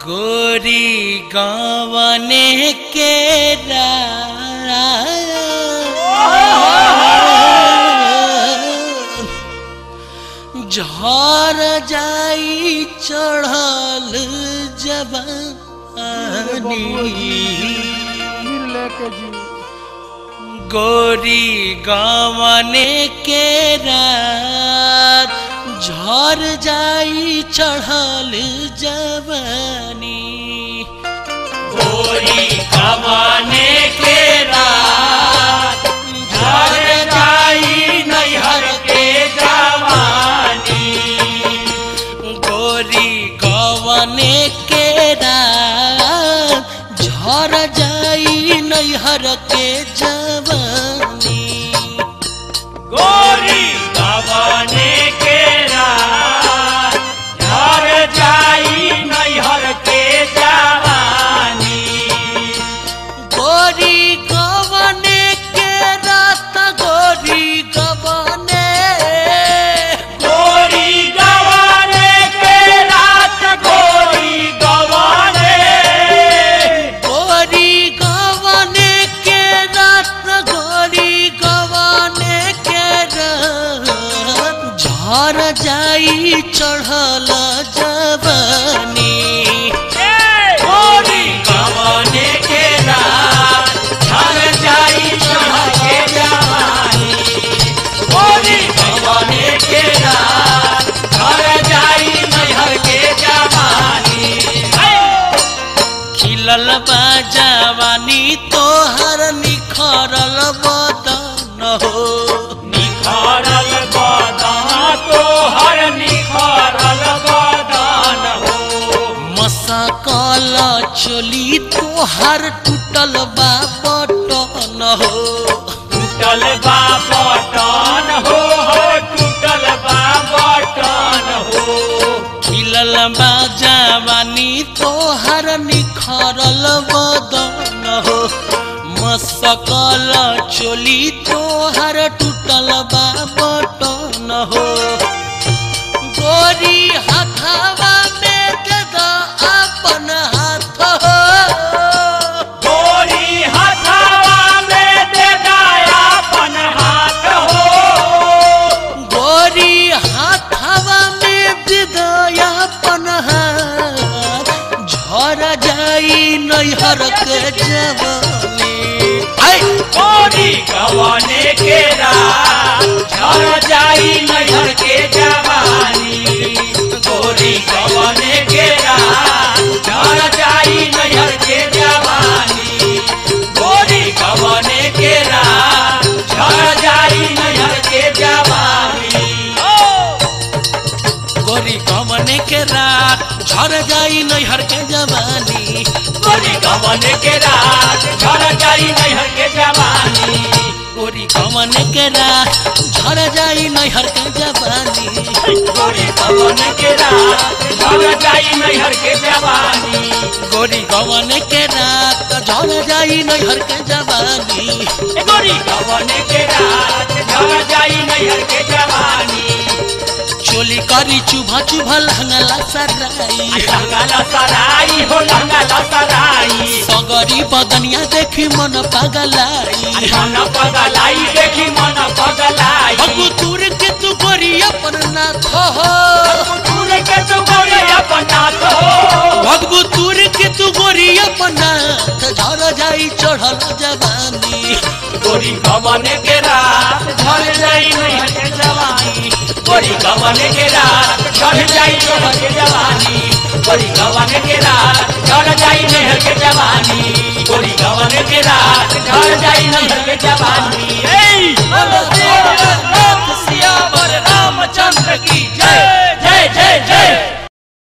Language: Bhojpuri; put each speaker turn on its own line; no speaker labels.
गोरी गवने के झर जाई चढ़ल जवानी गोरी गवने के रात झर जाई चढ़ल जवानी
गोरी गवने के रात झर जाई नैहर के जवानी
गोरी गवने के रात झर जाई नैहर के जवानी
गोरी गवने के रात झर जाई नैहर के जवानी
गोरी गवने के रात गोरी गवने
गोरी गवने के रात गोरी गवने
गोरी गवने के रात गोरी गवने के रात झर जाई चढ़ल जवानी
गोरी गवने के रात झर जाई चढ़ल के जवानी गोरी गवने के रात झर जाई नैहर के जवानी
खिलल बा जवानी तोहर निखरल बदन हो
निखरल बदन तोहर निखरल बदन हो
मसकल चोली तोहर टूटल बा बटन हो
टूटल बा बटन हो टूटल बा बटन हो
खिलल बा जवानी तोहर निखरल बदन हो मसकल चोली तोहर टूटल बा बटन हो गोरी हाथवा में दे द अपन हाथ हो
गोरी हथवा में दे दाया अपन हाथ हो
गोरी हाथवा में दे द अपन हाथ झर जाई नैहर के जवानी
गोरी गवने के रात झर जाई नैहर के जवानी गोरी गवने के रात झर जाई नैहर के जवानी गोरी गवने के रात झर जाई नैहर के जवानी
गोरी गवने के रात झर जाई नैहर के जवानी
गोरी गवने के रात झर जाई नैहर के जवानी
गोरी गवने के रात झर जाई नैहर के जवानी
गोरी गवने के रात झर जाई नैहर के जवानी
गोरी गवने के रात झर जाई नैहर के जवानी
गोरी गवने के रात झर जाई नैहर के जवानी
चोली करी चुभा चुभा लहंगला सराई
लहंगा सराई हो लहंगा सराई
सगरी बदनिया देखी मन पगलाई
मन पगलाई देखी मन पगलाई
भगु दूर के तू गोरी अपन नाथ हो
दूर के तू गोरी अपन नाथ हो
भगु दूर के तू गोरी अपन नाथ झर जाई चढ़ल जवानी
गोरी गवने के रात झर जाई नैहर के जवानी गोरी गवने के रात झर जाई नैहर के जवानी गोरी गवने के रात झर जाई नैहर के